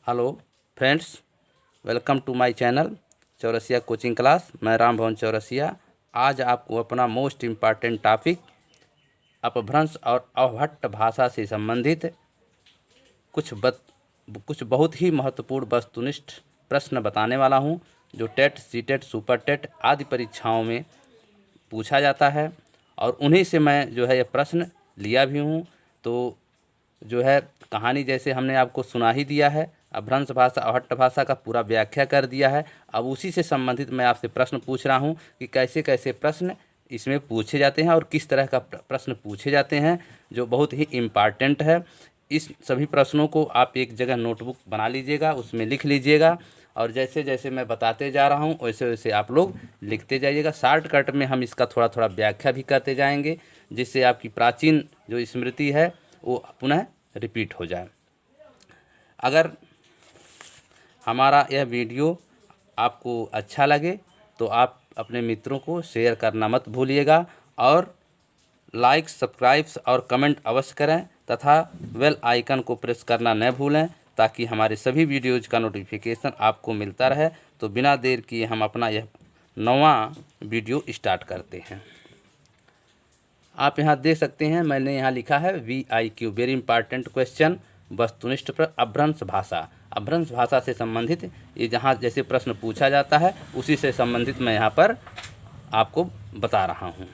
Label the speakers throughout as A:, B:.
A: Hello friends, welcome to my channel Chaurasia coaching class. मैं राम भवन चौरसिया। आज आपको अपना मोस्ट इम्पॉर्टेंट टॉपिक अपभ्रंश और अवहट्ट भाषा से संबंधित कुछ बहुत ही महत्वपूर्ण वस्तुनिष्ठ प्रश्न बताने वाला हूं, जो टेट, सीटेट, सुपर टेट आदि परीक्षाओं में पूछा जाता है। और उन्हीं से मैं ये प्रश्न लिया भी हूं। तो कहानी जैसे हमने आपको सुना ही दिया है, अपभ्रंश भाषा अवहट्ट भाषा का पूरा व्याख्या कर दिया है। अब उसी से संबंधित मैं आपसे प्रश्न पूछ रहा हूं कि कैसे कैसे प्रश्न इसमें पूछे जाते हैं और किस तरह का प्रश्न पूछे जाते हैं, जो बहुत ही इम्पॉर्टेंट है। इस सभी प्रश्नों को आप एक जगह नोटबुक बना लीजिएगा, उसमें लिख लीजिएगा, और जैसे जैसे मैं बताते जा रहा हूँ वैसे वैसे आप लोग लिखते जाइएगा। शॉर्टकट में हम इसका थोड़ा थोड़ा व्याख्या भी करते जाएंगे, जिससे आपकी प्राचीन जो स्मृति है वो पुनः रिपीट हो जाए। अगर हमारा यह वीडियो आपको अच्छा लगे तो आप अपने मित्रों को शेयर करना मत भूलिएगा, और लाइक, सब्सक्राइब और कमेंट अवश्य करें, तथा बेल आइकन को प्रेस करना न भूलें, ताकि हमारे सभी वीडियोज का नोटिफिकेशन आपको मिलता रहे। तो बिना देर किए हम अपना यह 9वां वीडियो स्टार्ट करते हैं। आप यहाँ देख सकते हैं, मैंने यहाँ लिखा है VIQ, वेरी इंपॉर्टेंट क्वेश्चन, वस्तुनिष्ठ पर अपभ्रंश भाषा। अपभ्रंश भाषा से संबंधित ये जहाँ जैसे प्रश्न पूछा जाता है उसी से संबंधित मैं यहाँ पर आपको बता रहा हूँ।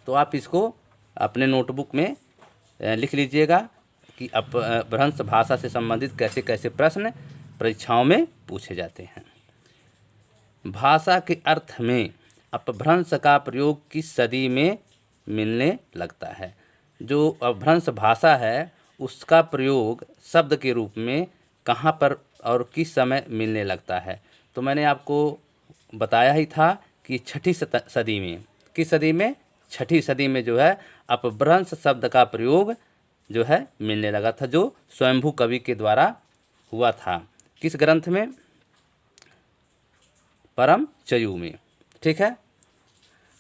A: तो आप इसको अपने नोटबुक में लिख लीजिएगा कि अपभ्रंश भाषा से संबंधित कैसे कैसे प्रश्न परीक्षाओं में पूछे जाते हैं। भाषा के अर्थ में अपभ्रंश का प्रयोग किस सदी में मिलने लगता है? जो अपभ्रंश भाषा है उसका प्रयोग शब्द के रूप में कहाँ पर और किस समय मिलने लगता है? तो मैंने आपको बताया ही था कि छठी सदी में। किस सदी में? छठी सदी में अपभ्रंश शब्द का प्रयोग मिलने लगा था, जो स्वयंभू कवि के द्वारा हुआ था। किस ग्रंथ में? परमचयु में। ठीक है,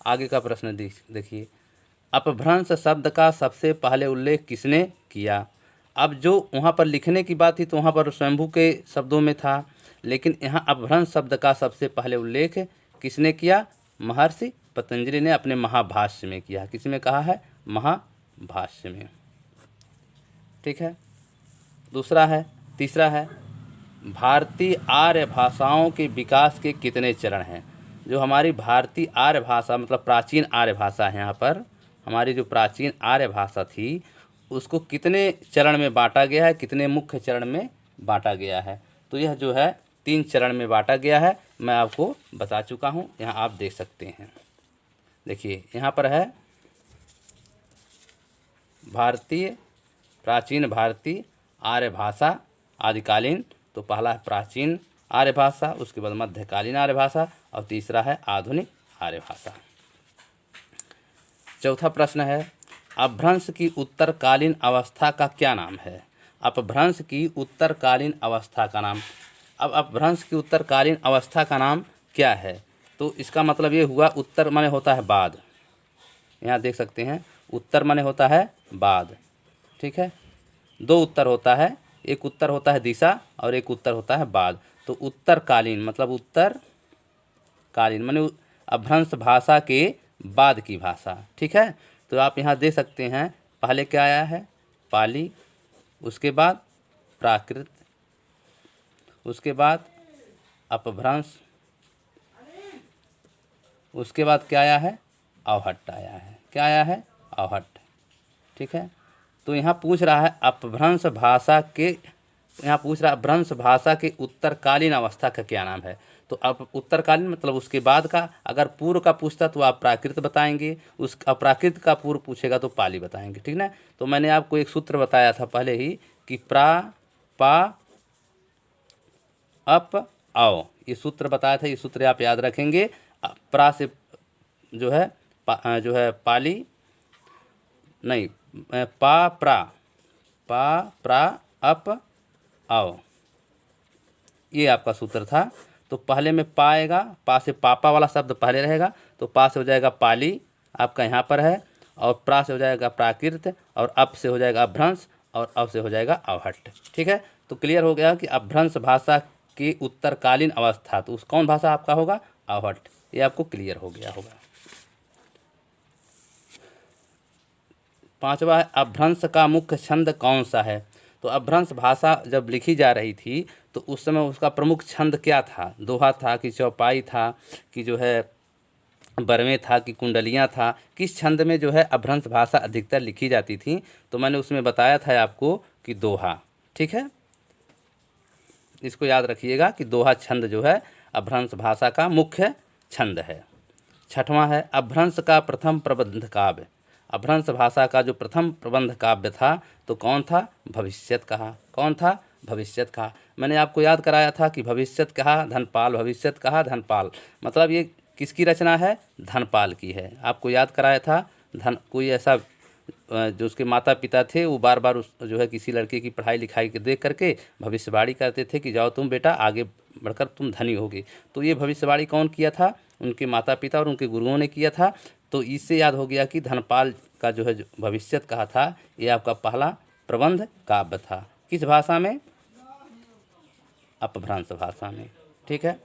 A: आगे का प्रश्न देखिए। अपभ्रंश शब्द का सबसे पहले उल्लेख किसने किया? अब जो वहाँ पर लिखने की बात थी तो वहाँ पर स्वयंभू के शब्दों में था, लेकिन यहाँ अपभ्रंश शब्द का सबसे पहले उल्लेख किसने किया? महर्षि पतंजलि ने अपने महाभाष्य में किया। किस में कहा है? महाभाष्य में। ठीक है, तीसरा है भारतीय आर्य भाषाओं के विकास के कितने चरण हैं? जो हमारी भारतीय आर्य भाषा मतलब प्राचीन आर्य भाषा है, यहाँ पर हमारी जो प्राचीन आर्य भाषा थी उसको कितने चरण में बांटा गया है, कितने मुख्य चरण में बांटा गया है? तो यह 3 चरण में बांटा गया है, मैं आपको बता चुका हूँ। यहाँ आप देख सकते हैं, देखिए यहाँ पर है प्राचीन भारतीय आर्य भाषा आदिकालीन। तो पहला है प्राचीन आर्य भाषा, उसके बाद मध्यकालीन आर्य भाषा, और तीसरा है आधुनिक आर्य भाषा। चौथा प्रश्न है अपभ्रंश की उत्तरकालीन अवस्था का क्या नाम है? अपभ्रंश की उत्तरकालीन अवस्था का नाम। अब अपभ्रंश की उत्तरकालीन अवस्था का नाम क्या है? तो इसका मतलब ये हुआ, उत्तर माने होता है बाद। यहाँ देख सकते हैं, उत्तर माने होता है बाद। ठीक है, 2 उत्तर होता है, एक उत्तर होता है दिशा और एक उत्तर होता है बाद। तो उत्तरकालीन मतलब उत्तरकालीन माने अपभ्रंश भाषा के बाद की भाषा। ठीक है, तो आप यहाँ देख सकते हैं, पहले क्या आया है? पाली, उसके बाद प्राकृत, उसके बाद अपभ्रंश, उसके बाद क्या आया है? अवहट्ट आया है। क्या आया है? अवहट्ट। ठीक है, तो यहाँ पूछ रहा है अपभ्रंश भाषा के उत्तरकालीन अवस्था का क्या नाम है? तो अब उत्तरकालीन मतलब उसके बाद का। अगर पूर्व का पूछता तो आप प्राकृत बताएंगे, उस अप्राकृत का पूर्व पूछेगा तो पाली बताएंगे। ठीक ना? तो मैंने आपको एक सूत्र बताया था पहले ही कि प्रा, पा, अप, आओ, ये सूत्र बताया था। ये सूत्र आप याद रखेंगे। प्रा से पाली नहीं, पा प्रा अप आओ, ये आपका सूत्र था। तो पहले में पा आएगा, पा से पापा वाला शब्द पहले रहेगा, तो पा से हो जाएगा पाली, आपका यहाँ पर है, और प्रा से हो जाएगा प्राकृत, और अप से हो जाएगा अपभ्रंश, और अब से हो जाएगा अवहट्ट। ठीक है, तो क्लियर हो गया कि अपभ्रंश भाषा की उत्तरकालीन अवस्था, तो उस कौन भाषा आपका होगा? आहट। ये आपको क्लियर हो गया होगा। 5वां है अपभ्रंश का मुख्य छंद कौन सा है? तो अपभ्रंश भाषा जब लिखी जा रही थी तो उस समय उसका प्रमुख छंद क्या था? दोहा था कि चौपाई था कि जो है बरवें था कि कुंडलियाँ था? किस छंद में जो है अपभ्रंश भाषा अधिकतर लिखी जाती थी? तो मैंने उसमें बताया था आपको कि दोहा। ठीक है, इसको याद रखिएगा कि दोहा छंद जो है अपभ्रंश भाषा का मुख्य छंद है। 6वां है अपभ्रंश का प्रथम प्रबंध काव्य। अपभ्रंश भाषा का जो प्रथम प्रबंध काव्य था तो कौन था? भविष्यत कहा। कौन था? भविष्यत कहा। मैंने आपको याद कराया था कि भविष्यत कहा धनपाल, भविष्यत कहा धनपाल, मतलब ये किसकी रचना है? धनपाल की है। आपको याद कराया था कोई ऐसा जो उसके माता पिता थे वो बार बार उस जो है किसी लड़के की पढ़ाई लिखाई के देख करके भविष्यवाणी करते थे कि जाओ तुम बेटा आगे बढ़कर तुम धनी होगे। तो ये भविष्यवाणी कौन किया था? उनके माता पिता और उनके गुरुओं ने किया था। तो इससे याद हो गया कि धनपाल का जो है जो भविष्यत कहा था ये आपका पहला प्रबंध काव्य था। किस भाषा में? अपभ्रंश भाषा में। ठीक है,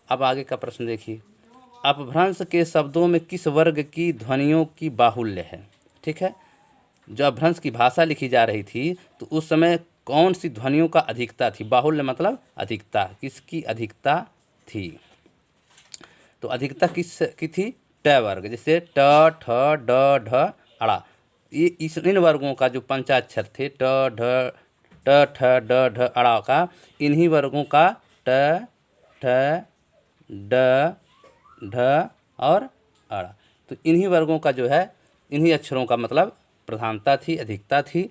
A: अब आगे का प्रश्न देखिए। अपभ्रंश के शब्दों में किस वर्ग की ध्वनियों की बाहुल्य है? ठीक है, जो अपभ्रंश की भाषा लिखी जा रही थी तो उस समय कौन सी ध्वनियों का अधिकता थी? बाहुल्य मतलब अधिकता, किसकी अधिकता थी? तो अधिकता किस की थी? ट वर्ग, जैसे ट ठ ड ढ अड़ा, ये इन वर्गों का जो पंचाक्षर थे ट ढ ट ठ ड ढ अड़ा का, इन्हीं वर्गों का ट ठ ड ढ और अड़ा, तो इन्हीं वर्गों का जो है इन्हीं अक्षरों का मतलब प्रधानता थी, अधिकता थी।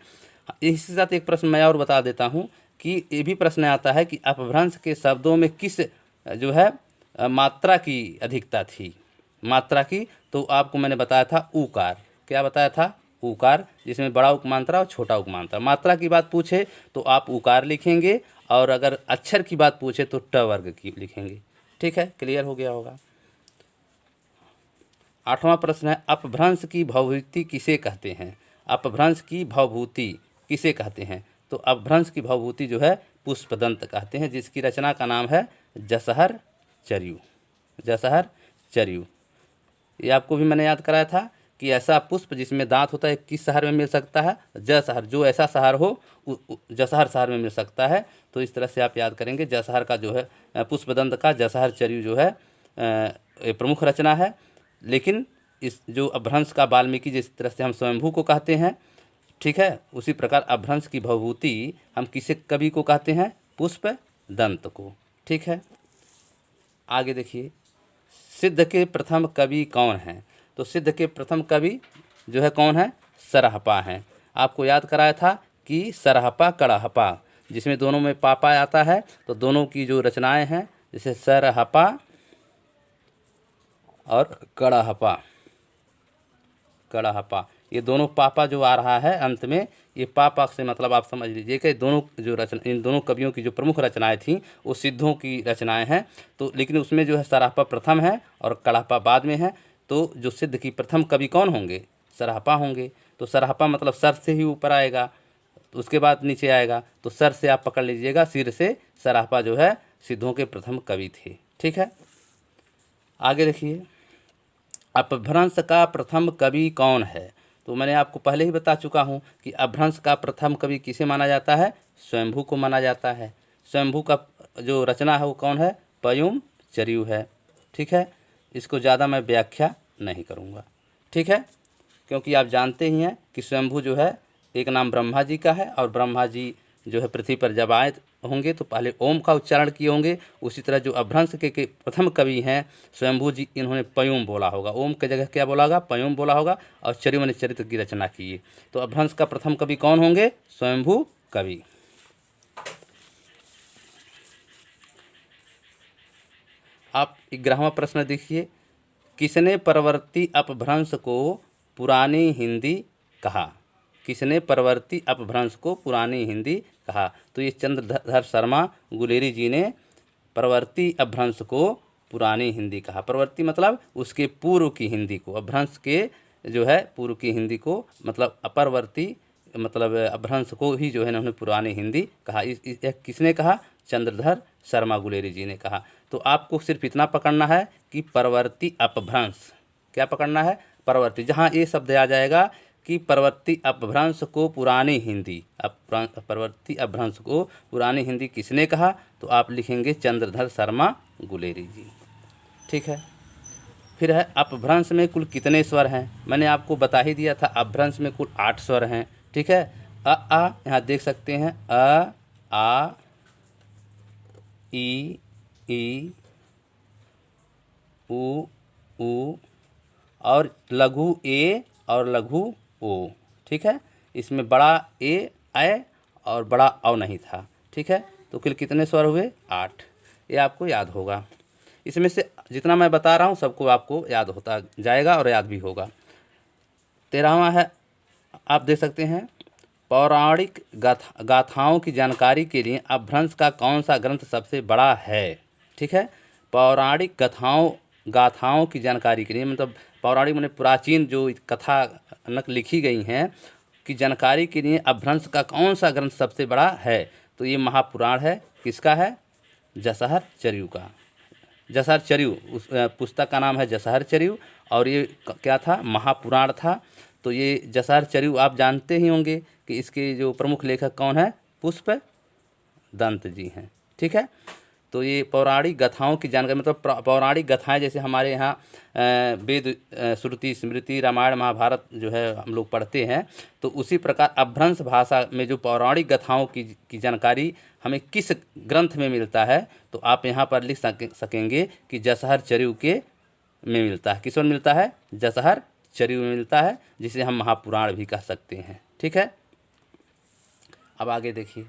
A: इसी साथ एक प्रश्न मैं और बता देता हूँ कि ये भी प्रश्न आता है कि अपभ्रंश के शब्दों में किस जो है मात्रा की अधिकता थी? मात्रा की, तो आपको मैंने बताया था ऊकार। क्या बताया था? ऊकार, जिसमें बड़ा उपमांत्रा और छोटा उपमांत्रा। मात्रा की बात पूछे तो आप ऊकार लिखेंगे और अगर अक्षर की बात पूछे तो ट वर्ग की लिखेंगे। ठीक है, क्लियर हो गया होगा। 8वां प्रश्न है अपभ्रंश की भवभूति किसे कहते हैं? अपभ्रंश की भवभूति किसे कहते हैं? तो अपभ्रंश की भवभूति जो है पुष्पदंत कहते हैं, जिसकी रचना का नाम है जसहर चर्यू। जसहर चर्यू, ये आपको भी मैंने याद कराया था कि ऐसा पुष्प जिसमें दांत होता है किस शहर में मिल सकता है? जसहर, जो ऐसा शहर हो जसहर शहर में मिल सकता है। तो इस तरह से आप याद करेंगे। जसहर का जो है पुष्पदंत का जसहर चर्यू जो है प्रमुख रचना है। लेकिन इस जो अपभ्रंश का वाल्मीकि जिस तरह से हम स्वयंभू को कहते हैं, ठीक है, उसी प्रकार अपभ्रंश की भवभूति हम किसे कवि को कहते हैं? पुष्पदंत को। ठीक है, आगे देखिए। सिद्ध के प्रथम कवि कौन हैं? तो सिद्ध के प्रथम कवि जो है कौन है? सरहपा हैं। आपको याद कराया था कि सरहपा कड़हपा, जिसमें दोनों में पापा आता है, तो दोनों की जो रचनाएं हैं जैसे सरहपा और कड़हपा, कड़हपा, ये दोनों पापा जो आ रहा है अंत में, ये पापा से मतलब आप समझ लीजिए कि दोनों जो रचना, इन दोनों कवियों की जो प्रमुख रचनाएं थीं वो सिद्धों की रचनाएं हैं। तो लेकिन उसमें जो है सरहपा प्रथम है और कड़हपा बाद में है। तो जो सिद्ध की प्रथम कवि कौन होंगे? सरहपा होंगे। तो सरहपा मतलब सर से ही ऊपर आएगा, तो उसके बाद नीचे आएगा, तो सर से आप पकड़ लीजिएगा, सिर से सरहपा जो है सिद्धों के प्रथम कवि थे। ठीक है, आगे देखिए। अपभ्रंश का प्रथम कवि कौन है? तो मैंने आपको पहले ही बता चुका हूँ कि अपभ्रंश का प्रथम कवि किसे माना जाता है? स्वयंभू को माना जाता है। स्वयंभू का जो रचना है वो कौन है? पयुम चर्यू है। ठीक है, इसको ज़्यादा मैं व्याख्या नहीं करूँगा। ठीक है, क्योंकि आप जानते ही हैं कि स्वयंभू जो है एक नाम ब्रह्मा जी का है, और ब्रह्मा जी जो है पृथ्वी पर जब आए होंगे तो पहले ओम का उच्चारण किए होंगे। उसी तरह जो अपभ्रंश के प्रथम कवि हैं स्वयंभू जी, इन्होंने पयुम बोला होगा। ओम के जगह क्या बोला होगा? पयुम बोला होगा। और चर्यू ने चरित्र की रचना की है। तो अपभ्रंश का प्रथम कवि कौन होंगे? स्वयंभू कवि। आप 11वां प्रश्न देखिए। किसने परवर्ती अपभ्रंश को पुरानी हिंदी कहा? किसने परवर्ती अपभ्रंश को पुरानी हिंदी कहा? तो ये चंद्रधर शर्मा गुलेरी जी ने परवर्ती अपभ्रंश को पुरानी हिंदी कहा। परवर्ती मतलब उसके पूर्व की हिंदी को, अपभ्रंश के जो है पूर्व की हिंदी को मतलब अपरवर्ती मतलब अपभ्रंश को ही जो है उन्होंने पुरानी हिंदी कहा। किसने कहा? चंद्रधर शर्मा गुलेरी जी ने कहा। तो आपको सिर्फ इतना पकड़ना है कि परवर्ती अपभ्रंश, क्या पकड़ना है? परवर्ती। जहाँ ये शब्द आ जाएगा कि परवर्ती अपभ्रंश को पुरानी हिंदी, परवर्ती अपभ्रंश को पुरानी हिंदी किसने कहा? तो आप लिखेंगे चंद्रधर शर्मा गुलेरी जी। ठीक है। फिर है अपभ्रंश में कुल कितने स्वर हैं? मैंने आपको बता ही दिया था, अपभ्रंश में कुल 8 स्वर हैं। ठीक है। आ यहाँ देख सकते हैं, आ ई उ और लघु ए और लघु ओ। ठीक है। इसमें बड़ा ए और बड़ा औ नहीं था। ठीक है। तो कुल कितने स्वर हुए? 8। ये आपको याद होगा। इसमें से जितना मैं बता रहा हूँ सबको आपको याद होता जाएगा और याद भी होगा। 13वां है, आप देख सकते हैं, पौराणिक गाथाओं की जानकारी के लिए अपभ्रंश का कौन सा ग्रंथ सबसे बड़ा है? ठीक है। पौराणिक गाथाओं की जानकारी के लिए, मतलब पौराणिक माने प्राचीन जो कथानक लिखी गई हैं की जानकारी के लिए अपभ्रंश का कौन सा ग्रंथ सबसे बड़ा है? तो ये महापुराण है। किसका है? जसहर चर्यू का। जसहर चर्यू, उस पुस्तक का नाम है जसहर चर्यू और ये क्या था? महापुराण था। तो ये जसहर चर्यू आप जानते ही होंगे कि इसके जो प्रमुख लेखक कौन है? पुष्प दंत जी हैं। ठीक है। तो ये पौराणिक गाथाओं की जानकारी, मतलब पौराणिक गाथाएं जैसे हमारे यहाँ वेद, श्रुति, स्मृति, रामायण, महाभारत जो है हम लोग पढ़ते हैं, तो उसी प्रकार अपभ्रंश भाषा में जो पौराणिक गाथाओं की जानकारी हमें किस ग्रंथ में मिलता है? तो आप यहाँ पर लिख सकेंगे कि जसहर चर्यू के में मिलता है। किस में मिलता है? जसहर चर्यू में मिलता है, जिसे हम महापुराण भी कह सकते हैं। ठीक है। अब आगे देखिए,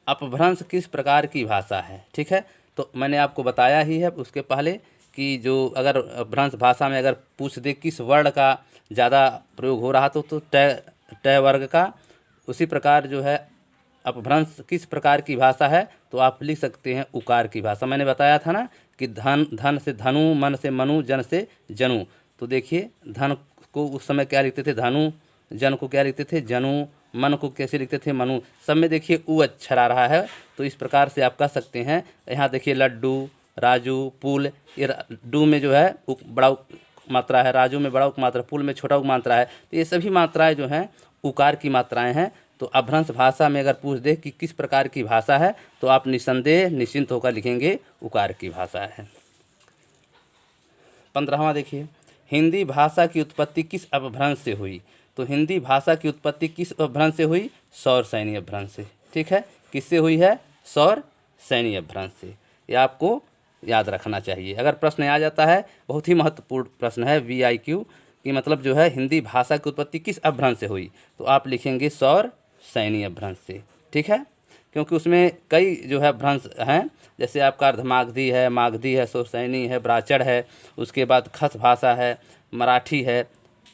A: अपभ्रंश किस प्रकार की भाषा है? ठीक है। तो मैंने आपको बताया ही है उसके पहले कि जो अगर अपभ्रंश भाषा में अगर पूछ दे किस वर्ण का ज़्यादा प्रयोग हो रहा तो ट वर्ग का, उसी प्रकार जो है अपभ्रंश किस प्रकार की भाषा है? तो आप लिख सकते हैं उकार की भाषा। मैंने बताया था ना कि धन से धनु, मन से मनु, जन से जनु। तो देखिए, धन को उस समय क्या लिखते थे? धनु। जन को क्या लिखते थे? जनु। मन को कैसे लिखते थे? मनु। सब में देखिए उ अक्षर आ रहा है। तो इस प्रकार से आप कह सकते हैं। यहाँ देखिए लड्डू, राजू, पुल। ये डू में जो है बड़ा मात्रा है, राजू में बड़ा उप मात्रा, पुल में छोटा उप मात्रा है। तो ये सभी मात्राएं जो हैं उकार की मात्राएं हैं। तो अपभ्रंश भाषा में अगर पूछ दे कि किस प्रकार की भाषा है, तो आप निसंदेह निश्चिंत होकर लिखेंगे उकार की भाषा है। 15वां देखिए, हिंदी भाषा की उत्पत्ति किस अपभ्रंश से हुई? तो हिंदी भाषा की उत्पत्ति किस अपभ्रंश से हुई? सौर सैनी अपभ्रंश से। ठीक है। किससे हुई है? सौर सैनी अपभ्रंश से। ये आपको याद रखना चाहिए। अगर प्रश्न आ जाता है, बहुत ही महत्वपूर्ण प्रश्न है, VIQ कि मतलब जो है हिंदी भाषा की उत्पत्ति किस अपभ्रंश से हुई, तो आप लिखेंगे सौर सैनी अपभ्रंश से। ठीक है। क्योंकि उसमें कई जो है अपभ्रंश हैं, जैसे आपका अर्धमागधी है, मागधी है, सौरसैनी है, ब्राचड़ है, उसके बाद खस भाषा है, मराठी है,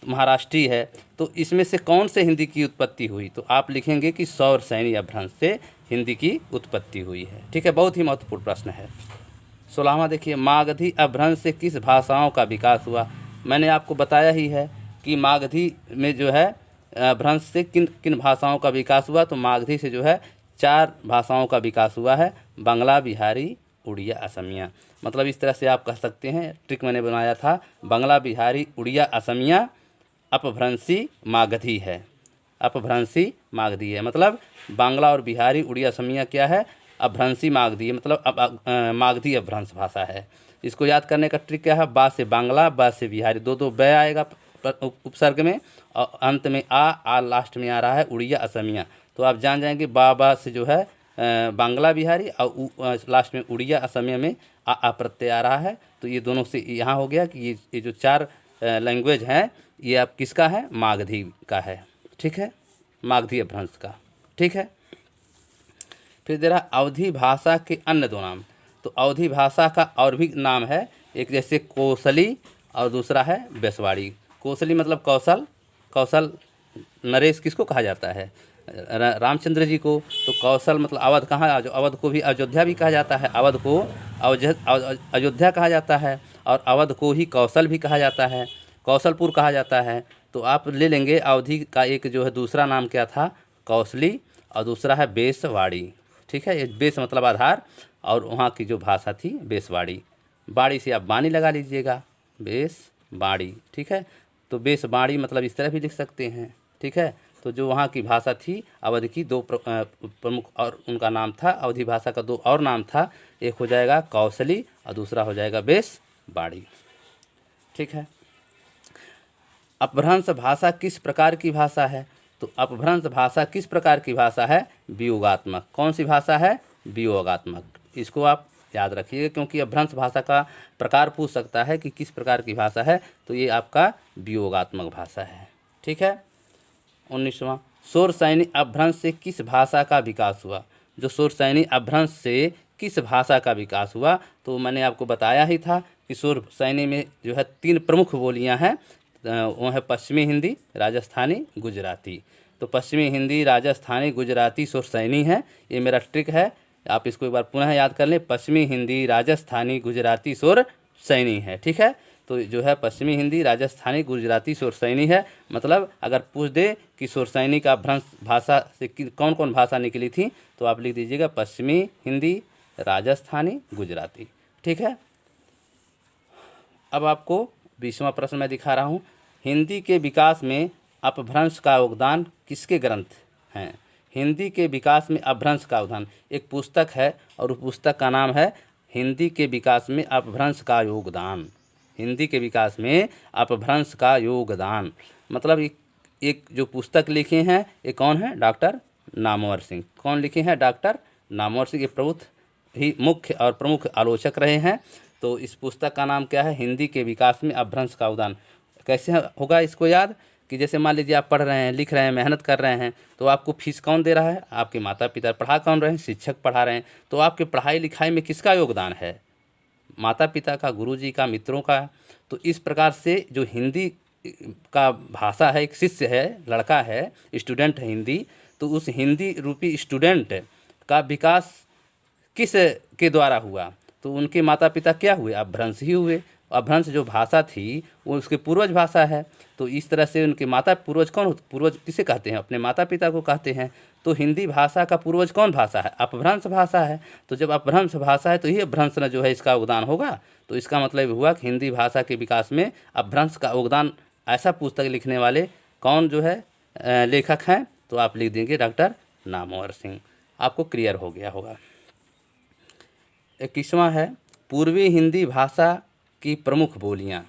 A: महाराष्ट्री है। तो इसमें से कौन से हिंदी की उत्पत्ति हुई? तो आप लिखेंगे कि सौर सैनी अपभ्रंश से हिंदी की उत्पत्ति हुई है। ठीक है। बहुत ही महत्वपूर्ण प्रश्न है। 16वां देखिए, मागधी अपभ्रंश से किस भाषाओं का विकास हुआ? मैंने आपको बताया ही है कि मागधी में जो है अपभ्रंश से किन किन भाषाओं का विकास हुआ। तो मागधी से जो है 4 भाषाओं का विकास हुआ है, बांग्ला, बिहारी, उड़िया, असमिया। मतलब इस तरह से आप कह सकते हैं, ट्रिक मैंने बनाया था, बांग्ला, बिहारी, उड़िया, असमिया अपभ्रंशी मागधी है। अपभ्रंशी मागधी है, मतलब बांग्ला और बिहारी, उड़िया, असमिया क्या है? अपभ्रंशी मागधी है, मतलब मागधी अपभ्रंश भाषा है। इसको याद करने का ट्रिक क्या है? बा से बांग्ला, बा से बिहारी, दो ब आएगा उपसर्ग में और अंत में आ लास्ट में आ रहा है उड़िया, असमिया। तो आप जान जाएंगे बा से जो है बांग्ला, बिहारी और लास्ट में उड़िया, असमिया में आ प्रत्यय आ रहा है। तो ये दोनों से यहाँ हो गया कि ये जो 4 लैंग्वेज हैं, ये आप किसका है? मागधी का है। ठीक है। मागधी अपभ्रंश का। ठीक है। फिर दे रहा अवधी भाषा के अन्य 2 नाम। तो अवधी भाषा का और भी नाम है, एक जैसे कोसली और दूसरा है बेसवाड़ी। कोसली मतलब कौशल नरेश किसको कहा जाता है? रामचंद्र जी को। तो कौशल मतलब अवध, कहाँ? अवध को भी अयोध्या भी कहा जाता है, अवध को अयोध्या कहा जाता है और अवध को ही कौशल भी कहा जाता है, कौशलपुर कहा जाता है। तो आप ले लेंगे अवधि का एक जो है दूसरा नाम क्या था, कौशली, और दूसरा है बेसवाड़ी। ठीक है, ये बेस मतलब आधार और वहाँ की जो भाषा थी बेसवाड़ी। बाड़ी से आप बानी लगा लीजिएगा, बेसवाड़ी। ठीक है, तो बेसवाड़ी मतलब इस तरह भी लिख सकते हैं। ठीक है, तो जो वहाँ की भाषा थी अवधि की, दो प्रमुख और उनका नाम था, अवधि भाषा का दो और नाम था, एक हो जाएगा कौशली और दूसरा हो जाएगा बेसवाड़ी। ठीक है, अपभ्रंश भाषा किस प्रकार की भाषा है? तो अपभ्रंश भाषा किस प्रकार की भाषा है? वियोगात्मक। कौन सी भाषा है? वियोगात्मक। इसको आप याद रखिएगा, क्योंकि अपभ्रंश भाषा का प्रकार पूछ सकता है कि किस प्रकार की भाषा है, तो ये आपका वियोगात्मक भाषा है। ठीक है, 19वां, शोरशैनी अपभ्रंश से किस भाषा का विकास हुआ? जो शोरशैनी अपभ्रंश से किस भाषा का विकास हुआ, तो मैंने आपको बताया ही था कि शोरशैनी में जो है 3 प्रमुख बोलियां हैं, वो है पश्चिमी हिंदी, राजस्थानी, गुजराती। तो पश्चिमी हिंदी, राजस्थानी, गुजराती शोरशैनी है। ये मेरा ट्रिक है, आप इसको एक बार पुनः याद कर लें। पश्चिमी हिंदी, राजस्थानी, गुजराती शोरशैनी है। ठीक है, तो जो है पश्चिमी हिंदी, राजस्थानी, गुजराती शोरशैनी है। मतलब अगर पूछ दे कि शोरशैनी का अपभ्रंश भाषा से कौन कौन भाषा निकली थी, तो आप लिख दीजिएगा पश्चिमी हिंदी, राजस्थानी, गुजराती। ठीक है, अब आपको 20वां प्रश्न मैं दिखा रहा हूँ। हिंदी के विकास में अपभ्रंश का योगदान किसके ग्रंथ हैं? हिंदी के विकास में अपभ्रंश का योगदान, एक पुस्तक है और उस पुस्तक का नाम है हिंदी के विकास में अपभ्रंश का योगदान। हिंदी के विकास में अपभ्रंश का योगदान मतलब एक जो पुस्तक लिखे हैं, ये कौन है? डॉक्टर नामवर सिंह। कौन लिखे हैं? डॉक्टर नामवर सिंह। ये प्रमुख ही मुख्य और प्रमुख आलोचक रहे हैं। तो इस पुस्तक का नाम क्या है? हिंदी के विकास में अपभ्रंश का योगदान। कैसे होगा इसको याद? कि जैसे मान लीजिए आप पढ़ रहे हैं, लिख रहे हैं, मेहनत कर रहे हैं, तो आपको फीस कौन दे रहा है? आपके माता पिता। पढ़ा कौन रहे हैं? शिक्षक पढ़ा रहे हैं। तो आपके पढ़ाई लिखाई में किसका योगदान है? माता पिता का, गुरुजी का, मित्रों का। तो इस प्रकार से जो हिंदी का भाषा है, एक शिष्य है, लड़का है, स्टूडेंट है हिंदी, तो उस हिंदी रूपी स्टूडेंट का विकास किस के द्वारा हुआ? तो उनके माता पिता क्या हुए? अपभ्रंश ही हुए। अपभ्रंश जो भाषा थी वो उसके पूर्वज भाषा है। तो इस तरह से उनके माता पूर्वज कौन होते? पूर्वज किसे कहते हैं? अपने माता पिता को कहते हैं। तो हिंदी भाषा का पूर्वज कौन भाषा है? अपभ्रंश भाषा है। तो जब अपभ्रंश भाषा है तो ये अपभ्रंश जो है इसका योगदान होगा। तो इसका मतलब हुआ कि हिंदी भाषा के विकास में अपभ्रंश का योगदान। ऐसा पुस्तक लिखने वाले कौन जो है लेखक हैं? तो आप लिख देंगे डॉक्टर नामवर सिंह। आपको क्लियर हो गया होगा। 21वां है पूर्वी हिंदी भाषा की प्रमुख बोलियां।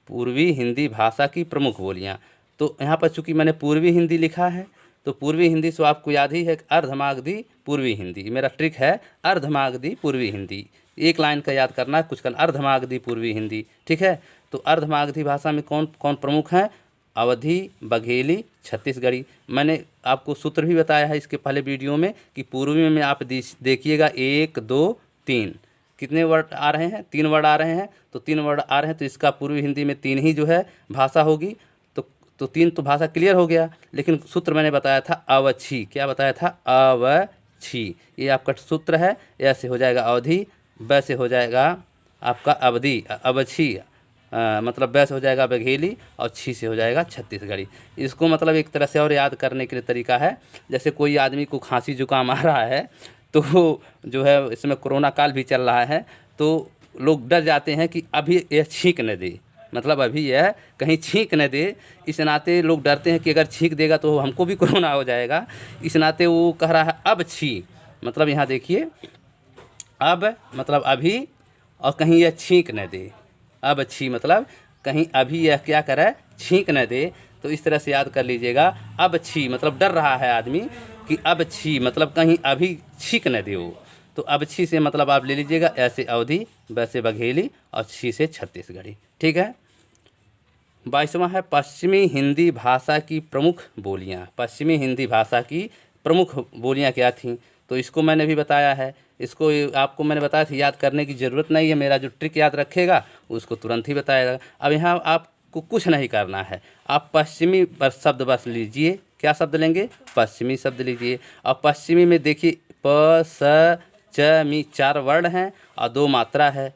A: पूर्वी हिंदी भाषा की प्रमुख बोलियां। तो यहाँ पर चूंकि मैंने पूर्वी हिंदी लिखा है, तो पूर्वी हिंदी से आपको याद ही है अर्धमागधी पूर्वी हिंदी। मेरा ट्रिक है अर्धमागधी पूर्वी हिंदी। एक लाइन का याद करना है, कुछ करना, अर्धमागधी पूर्वी हिंदी। ठीक है, तो अर्धमागधी भाषा में कौन कौन प्रमुख हैं? अवधी, बघेली, छत्तीसगढ़ी। मैंने आपको सूत्र भी बताया है इसके पहले वीडियो में कि पूर्वी में आप देखिएगा 1 2 3 कितने वर्ड आ रहे हैं? 3 वर्ड आ रहे हैं। तो 3 वर्ड आ रहे हैं, तो इसका पूर्वी हिंदी में 3 ही जो है भाषा होगी। तो 3 तो भाषा क्लियर हो गया। लेकिन सूत्र मैंने बताया था अवछी। क्या बताया था? अवछी। ये आपका सूत्र है। ऐसे हो जाएगा अवधि, वैसे हो जाएगा आपका अवधि, अवछी मतलब वैसे हो जाएगा बघेली, और छी से हो जाएगा छत्तीसगढ़ी। इसको मतलब एक तरह से और याद करने के लिए तरीका है, जैसे कोई आदमी को खांसी जुकाम आ रहा है, तो जो है इसमें कोरोना काल भी चल रहा है, तो लोग डर जाते हैं कि अभी यह छींक न दे, मतलब अभी यह कहीं छींक न दे। इस नाते लोग डरते हैं कि अगर छींक देगा तो हमको भी कोरोना हो जाएगा। इस नाते वो कह रहा है अब छी, मतलब यहाँ देखिए अब मतलब अभी, और कहीं यह छींक न दे। अब छी मतलब कहीं अभी यह क्या करे? छींक न दे। तो इस तरह से याद कर लीजिएगा। अब छी मतलब डर रहा है आदमी कि अब छी मतलब कहीं अभी छींक न दे वो। तो अब छी से मतलब आप ले लीजिएगा ऐसे अवधि, वैसे बघेली, और छी से छत्तीसगढ़ी। ठीक है। 22वां है पश्चिमी हिंदी भाषा की प्रमुख बोलियां। पश्चिमी हिंदी भाषा की प्रमुख बोलियां क्या थीं? तो इसको मैंने भी बताया है। इसको आपको मैंने बताया था, याद करने की ज़रूरत नहीं है। मेरा जो ट्रिक याद रखेगा उसको तुरंत ही बताएगा। अब यहाँ आपको कुछ नहीं करना है, आप पश्चिमी शब्द बस लीजिए। क्या शब्द लेंगे? पश्चिमी शब्द लीजिए। और पश्चिमी में देखिए प स च मी 4 वर्ड हैं और 2 मात्रा है।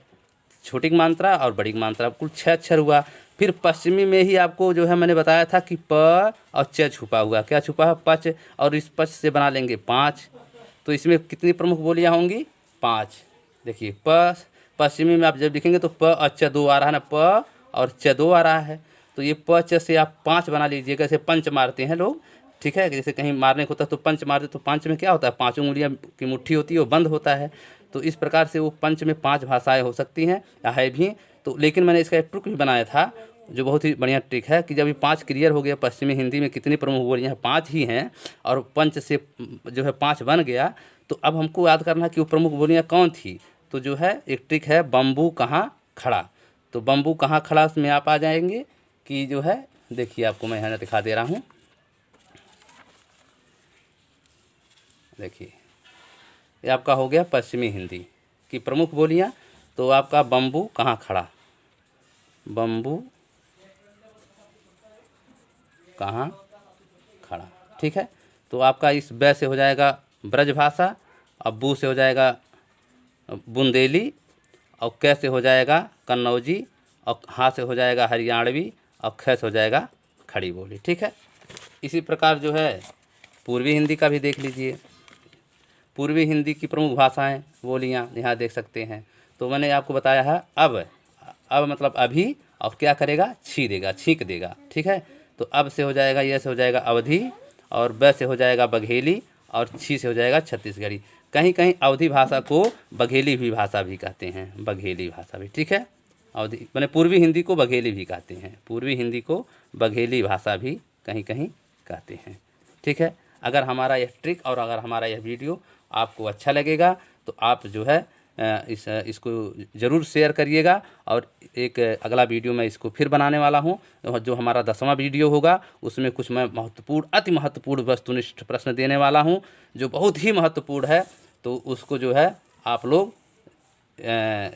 A: छोटी की मात्रा और बड़ी की मात्रा, कुल 6 अक्षर हुआ। फिर पश्चिमी में ही आपको जो है मैंने बताया था कि प और च छुपा हुआ, क्या छुपा है, पच, और इस पच से बना लेंगे 5। तो इसमें कितनी प्रमुख बोलियां होंगी, 5। देखिए पश्चिमी में आप जब लिखेंगे तो प और च 2 आ रहा है ना, प और च 2 आ रहा है, तो ये प च से आप 5 बना लीजिएगा। जैसे पंच मारते हैं लोग, ठीक है, जैसे कहीं मारने को होता है तो पंच मारते, तो पंच में क्या होता है, 5 उंगलियां की मुट्ठी होती है, वो बंद होता है। तो इस प्रकार से वो पंच में 5 भाषाएं हो सकती हैं या है भी। तो लेकिन मैंने इसका एक ट्रिक भी बनाया था जो बहुत ही बढ़िया ट्रिक है कि जब ये 5 क्लियर हो गया, पश्चिमी हिंदी में कितनी प्रमुख बोलियां हैं, 5 ही हैं, और पंच से जो है 5 बन गया, तो अब हमको याद करना है कि वो प्रमुख बोलियां कौन थी। तो जो है एक ट्रिक है, बम्बू कहाँ खड़ा। तो बम्बू कहाँ खड़ा में आप आ जाएंगे कि जो है, देखिए आपको मैं यहाँ दिखा दे रहा हूँ। देखिए ये आपका हो गया पश्चिमी हिंदी की प्रमुख बोलियां। तो आपका बम्बू कहाँ खड़ा, बम्बू कहाँ खड़ा, ठीक है। तो आपका इस ब से हो जाएगा ब्रजभाषा, अब बू से हो जाएगा बुंदेली, और क से हो जाएगा कन्नौजी, और हाँ से हो जाएगा हरियाणवी, और ख से हो जाएगा खड़ी बोली, ठीक है। इसी प्रकार जो है पूर्वी हिंदी का भी देख लीजिए। पूर्वी हिंदी की प्रमुख भाषाएं बोलियां यहाँ देख सकते हैं। तो मैंने आपको बताया है अब मतलब अभी, और क्या करेगा, छींक देगा, ठीक है। तो अब से हो जाएगा, यह से हो जाएगा अवधि, और ब से हो जाएगा बघेली, और छी से हो जाएगा छत्तीसगढ़ी। कहीं कहीं अवधि भाषा को बघेली भी भाषा भी कहते हैं, बघेली भाषा भी, ठीक है। अवधि मैंने पूर्वी हिंदी को बघेली भी कहते हैं, पूर्वी हिंदी को बघेली भाषा भी कहीं कहीं कहते हैं, ठीक है। अगर हमारा यह ट्रिक और अगर हमारा यह वीडियो आपको अच्छा लगेगा तो आप जो है इसको ज़रूर शेयर करिएगा। और एक अगला वीडियो मैं इसको फिर बनाने वाला हूं, जो हमारा 10वां वीडियो होगा, उसमें कुछ मैं महत्वपूर्ण, अति महत्वपूर्ण वस्तुनिष्ठ प्रश्न देने वाला हूं जो बहुत ही महत्वपूर्ण है। तो उसको जो है आप लोग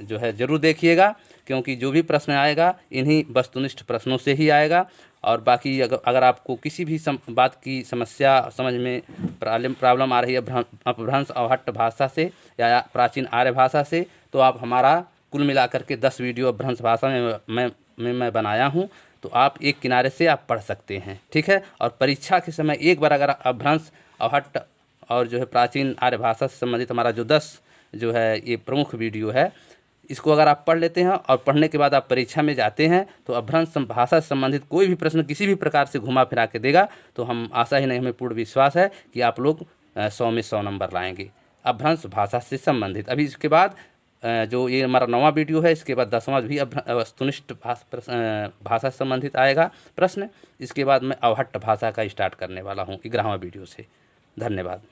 A: जो है ज़रूर देखिएगा, क्योंकि जो भी प्रश्न आएगा इन्हीं वस्तुनिष्ठ प्रश्नों से ही आएगा। और बाकी अगर आपको किसी भी बात की समस्या समझ में प्रॉब्लम आ रही है अपभ्रंश अवहट्ट भाषा से या प्राचीन आर्य भाषा से, तो आप हमारा कुल मिलाकर के 10 वीडियो अपभ्रंश भाषा में मैं बनाया हूँ। तो आप एक किनारे से आप पढ़ सकते हैं, ठीक है। और परीक्षा के समय एक बार अगर अपभ्रंश अवहट्ट और जो है प्राचीन आर्य भाषा से संबंधित हमारा जो 10 जो है ये प्रमुख वीडियो है, इसको अगर आप पढ़ लेते हैं और पढ़ने के बाद आप परीक्षा में जाते हैं तो अपभ्रंश भाषा से संबंधित कोई भी प्रश्न किसी भी प्रकार से घुमा फिरा के देगा, तो हम आशा ही नहीं, हमें पूर्ण विश्वास है कि आप लोग 100 में 100 नंबर लाएंगे अपभ्रंश भाषा से संबंधित। अभी इसके बाद जो ये हमारा 9वां वीडियो है, इसके बाद 10वां भी वस्तुनिष्ठ भाषा से संबंधित आएगा प्रश्न। इसके बाद मैं अवहट्ट भाषा का स्टार्ट करने वाला हूँ 11वां वीडियो से। धन्यवाद।